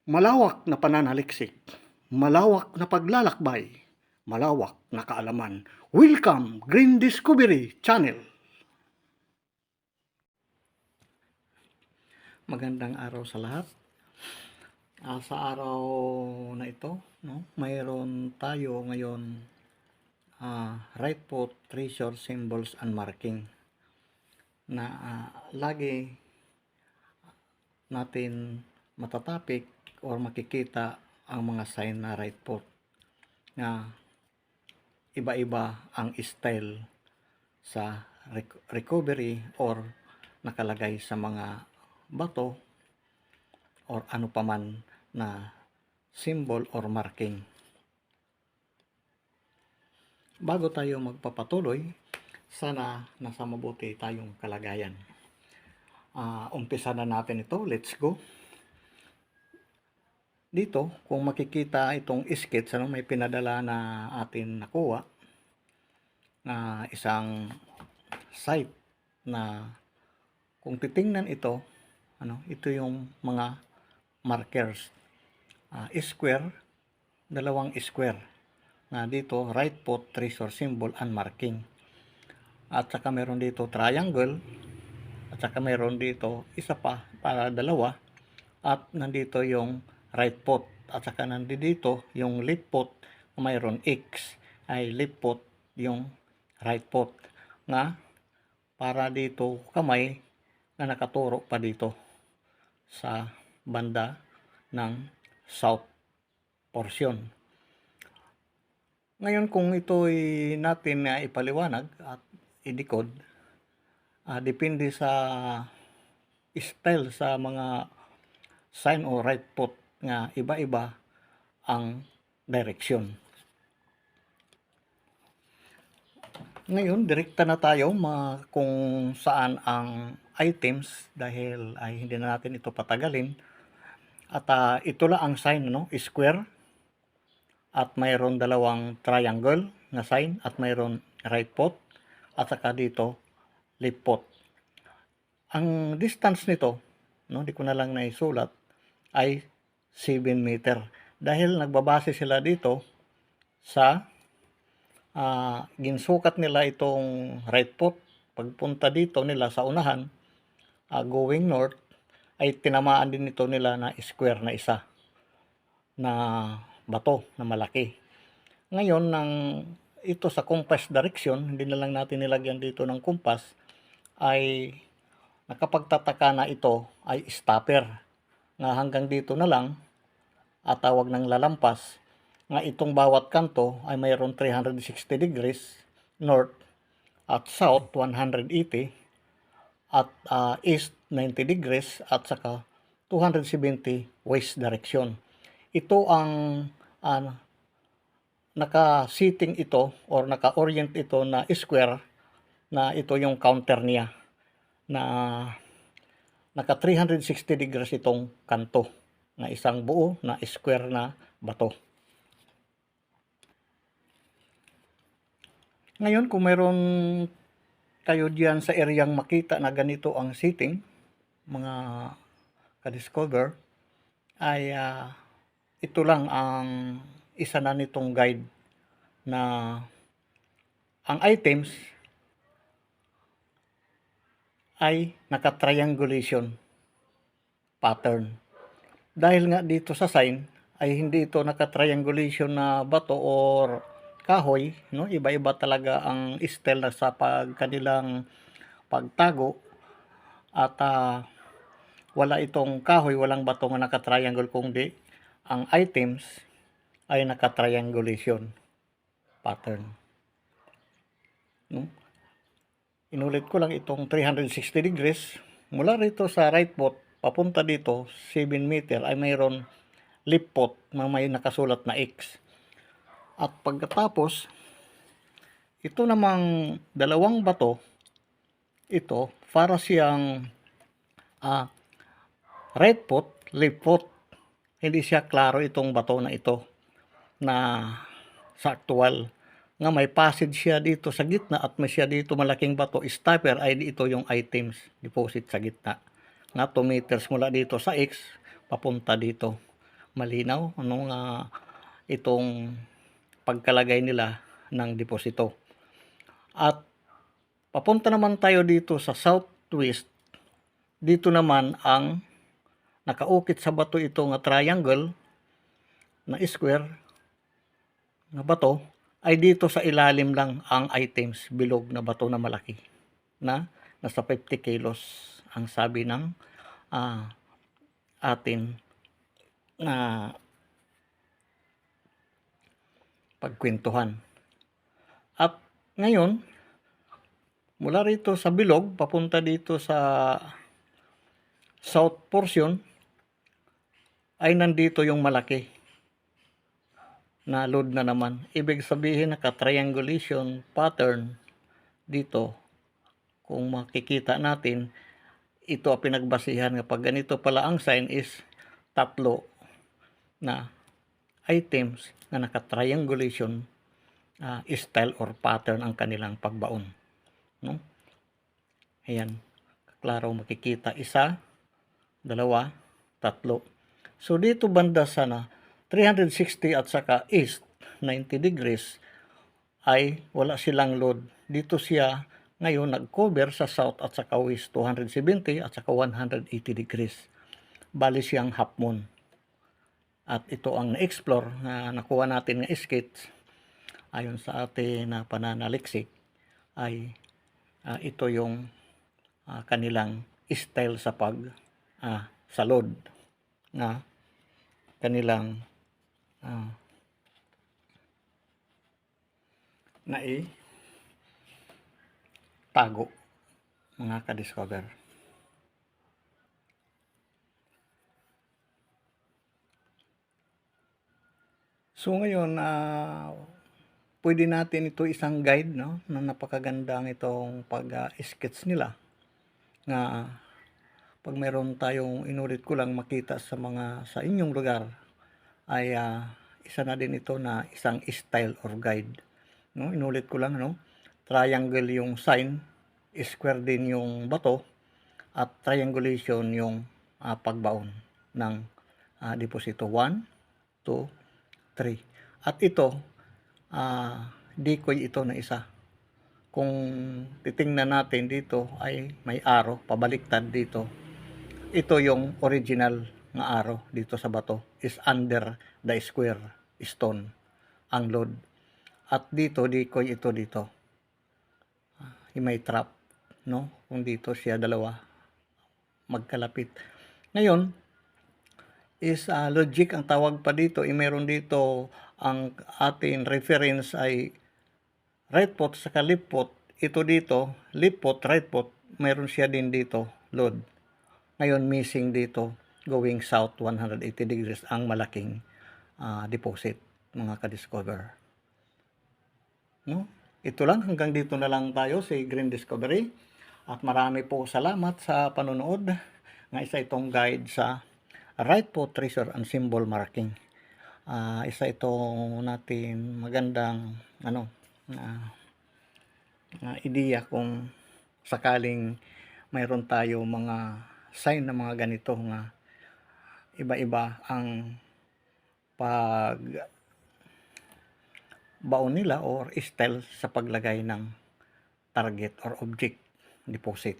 Malawak na pananaliksik, malawak na paglalakbay, malawak na kaalaman. Welcome Green Discovery Channel. Magandang araw sa lahat. Sa araw na ito, mayroon tayo ngayon right foot treasure symbols and marking na lagi natin matatapik or makikita ang mga sign na right foot na iba-iba ang style sa recovery or nakalagay sa mga bato or ano paman na symbol or marking. Bago tayo magpapatuloy, sana nasa mabuti tayong kalagayan. Umpisa na natin ito. Let's go. Dito, kung makikita itong sketch, may pinadala na atin nakuha na isang site na kung titingnan ito, ito yung mga markers. Square, dalawang square na dito right foot treasure symbol and marking. At saka meron dito triangle, at saka meron dito isa pa para dalawa, at nandito yung right foot, at saka nandito yung left foot, mayroon X ay left foot yung right foot nga para dito kamay na nakaturo pa dito sa banda ng south portion. Ngayon kung ito'y natin ipaliwanag at i-decode, depende sa style sa mga sign o right foot nga iba-iba ang direction. Ngayon, direkta na tayo kung saan ang items dahil ay hindi na natin ito patagalin. At ito lang ang sign, square. At mayroon dalawang triangle na sign at mayroon right foot at saka dito left foot. Ang distance nito, di ko na lang naisulat, ay 7 meter. Dahil nagbabase sila dito sa ginsukat nila itong right foot. Pagpunta dito nila sa unahan, going north, ay tinamaan din ito nila na square na isa na bato na malaki. Ngayon, ito sa compass direction, hindi na lang natin nilagyan dito ng compass, ay nakapagtataka na ito ay stopper nga hanggang dito na lang at tawag ng lalampas nga itong bawat kanto ay mayroon 360 degrees north at south 180 at east 90 degrees at saka 270 west direction. Ito ang naka-sitting ito or naka-orient ito na square na ito yung counter niya na naka 360 degrees itong kanto na isang buo na square na bato. Ngayon, kung meron kayo diyan sa areang makita na ganito ang sitting, mga ka-discover, ay ito lang ang isa na nitong guide na ang items ay naka-triangulation pattern. Dahil nga dito sa sign ay hindi ito naka-triangulation na bato or kahoy, iba-iba talaga ang style na sa kanilang pagtago at wala itong kahoy, walang bato nga naka-triangle, kundi ang items ay naka-triangulation pattern. Inulit ko lang itong 360 degrees mula rito sa right foot papunta dito 7 meter ay mayroon left foot na may nakasulat na X. At pagkatapos, ito namang dalawang bato, ito para siyang right foot, left foot. Hindi siya klaro itong bato na ito na sa actual nga may passage siya dito sa gitna at may siya dito malaking bato. Stopper ay ito yung items deposit sa gitna. Na 2 meters mula dito sa X papunta dito. malinaw itong pagkalagay nila ng deposito. At papunta naman tayo dito sa southwest. Dito naman ang nakaukit sa bato ito nga triangle na square na bato ay dito sa ilalim lang ang items, bilog na bato na malaki na nasa 50 kilos ang sabi ng atin na pagkwentuhan. At ngayon, mula rito sa bilog papunta dito sa south portion ay nandito yung malaki na load na naman. Ibig sabihin naka-triangulation pattern dito. Kung makikita natin, ito ang pinagbasihan kapag ganito pala ang sign is tatlo na items na naka-triangulation style or pattern ang kanilang pagbaon. No? Ayan. Klaro makikita. Isa, dalawa, tatlo. So dito banda sa 360 at saka east 90 degrees ay wala silang load. Dito siya ngayon nag-cover sa south at saka west 270 at saka 180 degrees. Bali siyang half moon. At ito ang na-explore na nakuha natin ng sketch ayon sa ating na pananaliksik ay ito yung kanilang style sa sa load na kanilang tago mga ka-discover. So ngayon pwede natin ito isang guide, no, na napakagandang itong pag-sketch nila nga pag meron tayong inulit ko lang makita sa inyong lugar ay isa na din ito na isang style or guide, no. Inulit ko lang, no, triangle yung sign, square din yung bato, at triangulation yung pagbaon ng deposito 1, 2, 3. At ito decoy ito na isa. Kung titingnan natin dito ay may arrow pabaliktad dito. Ito yung original na arrow dito sa bato is under the square stone ang load. At dito decoy ito dito. May trap, no? Kung dito siya dalawa magkalapit. Ngayon is logic ang tawag pa dito. Meron dito ang ating reference ay right foot sa left foot. Ito dito left foot, right foot, meron siya din dito load. Ngayon missing dito going south 180 degrees ang malaking deposit mga ka-discover. No? Ito lang, hanggang dito na lang tayo si Green Discovery. At marami po salamat sa panonood nga isa itong guide sa right foot tracer and symbol marking. Isa itong natin magandang ideya kung sakaling mayroon tayo mga sign na mga ganito nga iba-iba ang baon nila or style sa paglagay ng target or object deposit.